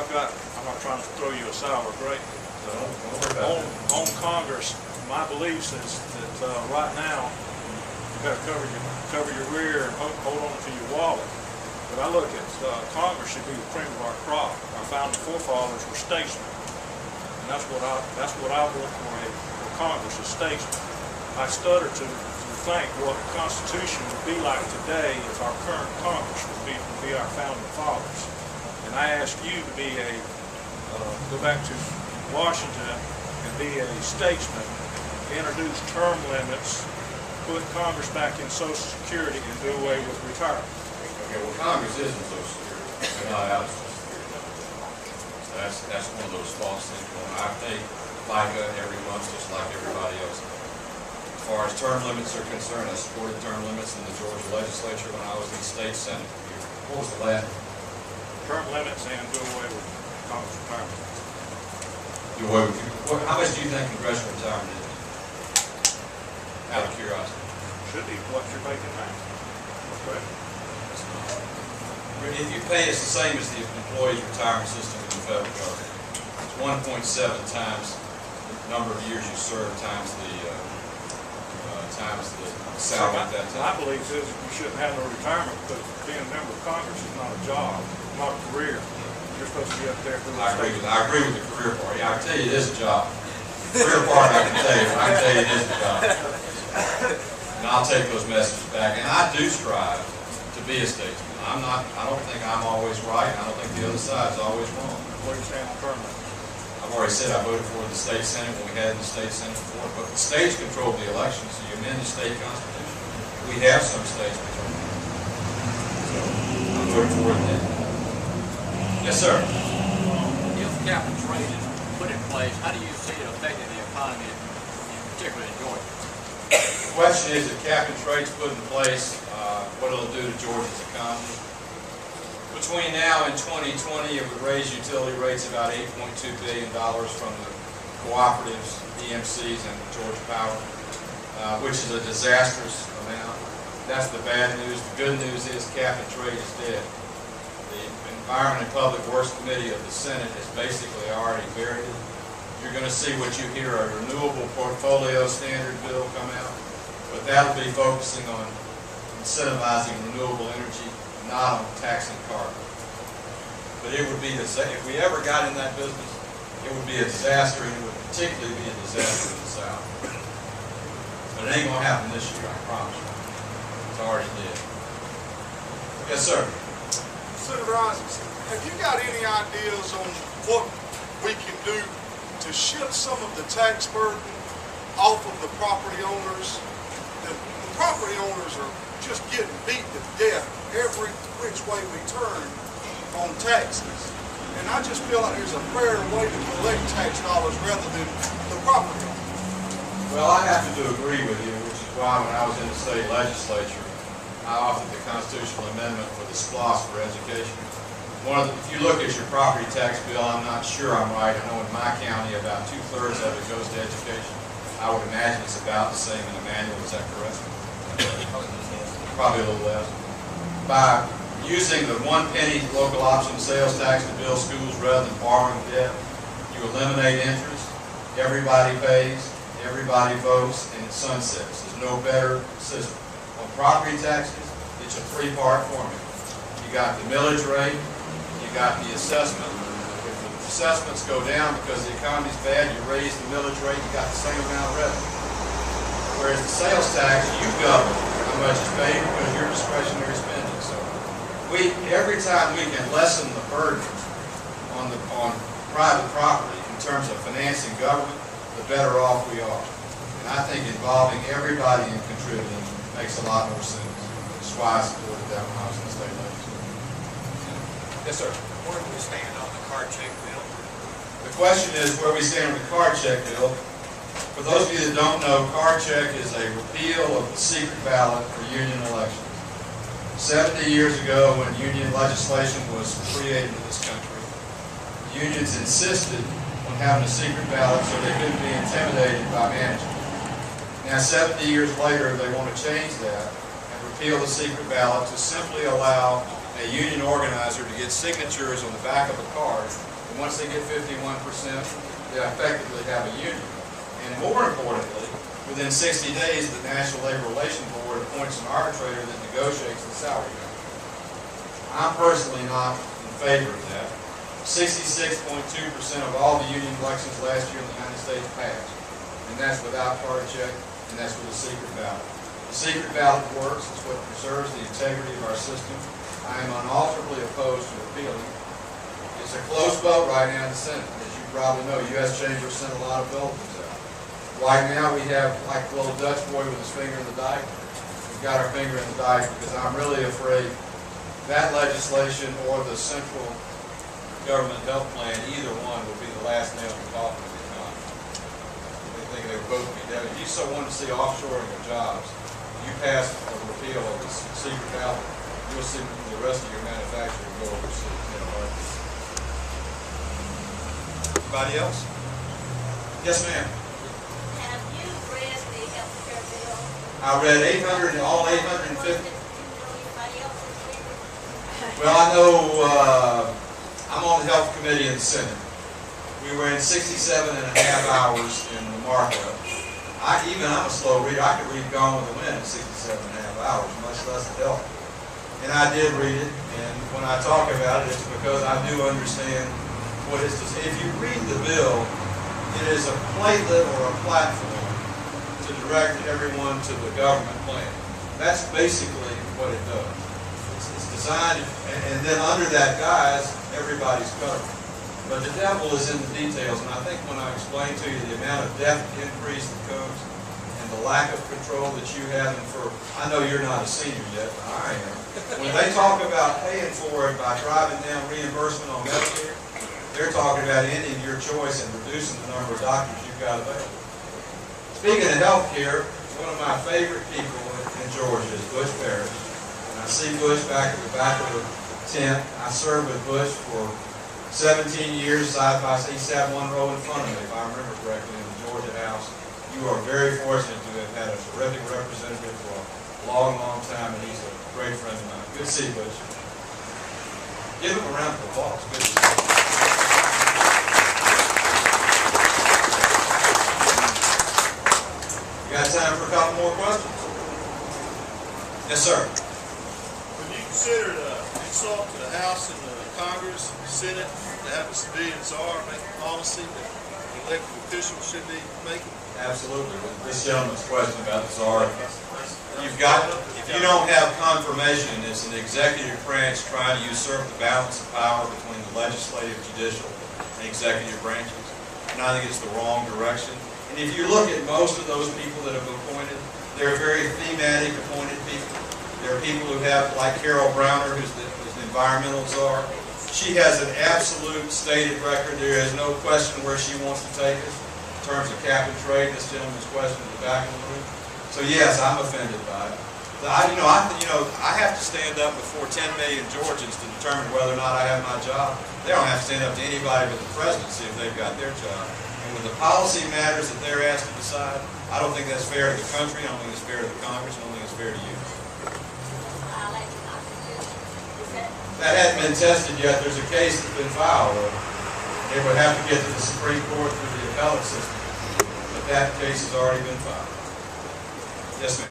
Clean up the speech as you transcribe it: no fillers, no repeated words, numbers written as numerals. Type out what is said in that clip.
I'm not trying to throw you a sour grape. On Congress, my belief is that right now you got to cover your rear and hold on to your wallet. But I look at Congress should be the cream of our crop. Our founding forefathers were statesmen, and that's what I want for Congress, is statesmen. I stutter to think what the Constitution would be like today if our current Congress would be our founding fathers. And I ask you to be go back to Washington and be a statesman, introduce term limits, put Congress back in Social Security, and do away with retirement. Okay, well, Congress is in Social Security. They're not out of Social Security. So that's one of those false things. I pay FICA every month just like everybody else. As far as term limits are concerned, I supported term limits in the Georgia legislature when I was in the state senate. What was the last? Term limits and do away with Congress retirement. Do away with, how much do you think congressional retirement is? Out of curiosity. Should be what you're making now. Okay. If you pay, it's the same as the employees' retirement system in the federal government. It's 1.7 times the number of years you serve times the salary at that time. My belief is you shouldn't have no retirement, because being a member of Congress is not a job, not a career. You're supposed to be up there for the state. I agree with the career part. Yeah, I can tell you it is a job. The career part I can tell you it is a job. And I'll take those messages back. And I do strive to be a statesman. I don't think I'm always right, and I don't think the other side is always wrong. What do you stand on term limits? I've already said I voted for the state senate when we had in the state senate before, but the states control the election, so you amend the state constitution. We have some states control it. So I voted for it then. Yes, sir. If cap and trade is put in place, how do you see it affecting the economy, particularly in Georgia? The question is, if cap and trade's put in place, what it'll do to Georgia's economy. Between now and 2020, it would raise utility rates about $8.2 billion from the cooperatives, EMCs, and Georgia Power, which is a disastrous amount. That's the bad news. The good news is cap and trade is dead. The Environment and Public Works Committee of the Senate has basically already buried it. You're going to see what you hear, a renewable portfolio standard bill come out, but that'll be focusing on incentivizing renewable energy, not on taxing carbon. But it would be if we ever got in that business, it would be a disaster, and it would particularly be a disaster in the South. But it ain't gonna happen this year, I promise you. It's already dead. Yes, sir. Senator Isakson, have you got any ideas on what we can do to shift some of the tax burden off of the property owners? The property owners are just getting beat to death every which way we turn on taxes. And I just feel like there's a fairer way to collect tax dollars rather than the property owner. Well, I happen to agree with you, which is why when I was in the state legislature, I offered the constitutional amendment for the SPLOST for education. If you look at your property tax bill, I'm not sure I'm right. I know in my county about 2/3 of it goes to education. I would imagine it's about the same in Emmanuel. Is that correct? Probably a little less. By using the 1 penny local option sales tax to build schools rather than borrowing debt, you eliminate interest. Everybody pays, everybody votes, and it sunsets. There's no better system. On property taxes, it's a 3-part formula. You got the millage rate, you got the assessment. If the assessments go down because the economy's bad, you raise the millage rate, you got the same amount of revenue. Whereas the sales tax, you govern how much is paid because you're discretionary spending. So every time we can lessen the burden on private property in terms of financing government, the better off we are. And I think involving everybody in contributing makes a lot more sense. That's why I supported that when I was in the state legislature. Yes, sir. Where do we stand on the card check bill? The question is where we stand with the card check bill. For those of you that don't know, card check is a repeal of the secret ballot for union elections. 70 years ago, when union legislation was created in this country, unions insisted on having a secret ballot so they couldn't be intimidated by management. Now, 70 years later, they want to change that and repeal the secret ballot to simply allow a union organizer to get signatures on the back of a card And once they get 51%, they effectively have a union. And more importantly, within 60 days, the National Labor Relations Board appoints an arbitrator that negotiates the salary gap. I'm personally not in favor of that. 66.2% of all the union elections last year in the United States passed. And that's without card check, and that's with a secret ballot. The secret ballot works. It's what preserves the integrity of our system. I am unalterably opposed to repealing. It's a close vote right now in the Senate. As you probably know, U.S. Chamber sent a lot of bulletins out. Right now we have like a little Dutch boy with his finger in the dike. We've got our finger in the dike because I'm really afraid that legislation or the central government health plan, either one, will be the last nail in the coffin of the economy. They think they would both be dead. If you so want to see offshoring of jobs, you pass a repeal of the secret ballot, you'll see the rest of your manufacturing go overseas. Anybody else? Yes, ma'am. Have you read the health care bill? I read 800, all 850. Anybody else is reading? Well, I know I'm on the health committee in the Senate. We were in 67 and a half hours in the markup. I'm a slow reader. I could read Gone with the Wind in 67 and a half hours, much less the health. And I did read it, and when I talk about it, it's because I do understand what it's to say. If you read the bill, it is a platelet or a platform to direct everyone to the government plan. That's basically what it does. It's designed, and then under that guise, everybody's covered. But the devil is in the details, and I think when I explained to you the amount of debt increase that comes and the lack of control that you have, and I know you're not a senior yet, but I am. When they talk about paying for it by driving down reimbursement on Medicare, they're talking about ending your choice and reducing the number of doctors you've got available. Speaking of health care, one of my favorite people in Georgia is Bush Parish. And I see Bush back at the back of the tent. I served with Bush for 17 years side by side. He sat one row in front of me, if I remember correctly, in the Georgia House. You are very fortunate to have had a terrific representative for a long, long time, and he's a great friend of mine. Good to see you, Bush. Give him a round of applause. Good to see you. You got time for a couple more questions? Yes, sir. Would you consider it an insult to the House and the Congress, the Senate, to have a civilian czar make a policy that elected officials should be making? Absolutely. This gentleman's question about the czar. If you don't have confirmation, it's an executive branch trying to usurp the balance of power between the legislative, judicial, and executive branches. And I think it's the wrong direction. And if you look at most of those people that have appointed, they're very thematic appointed people. There are people who have, like Carol Browner, who's the environmental czar. She has an absolute stated record. There is no question where she wants to take us in terms of cap and trade. This gentleman's question at the back of the room. So yes, I'm offended by it. I have to stand up before 10 million Georgians to determine whether or not I have my job. They don't have to stand up to anybody but the presidency if they've got their job. And with the policy matters that they're asked to decide, I don't think that's fair to the country. I don't think it's fair to the Congress. I don't think it's fair to you. That hasn't been tested yet. There's a case that's been filed. It would have to get to the Supreme Court through the appellate system. But that case has already been filed. Yes, ma'am.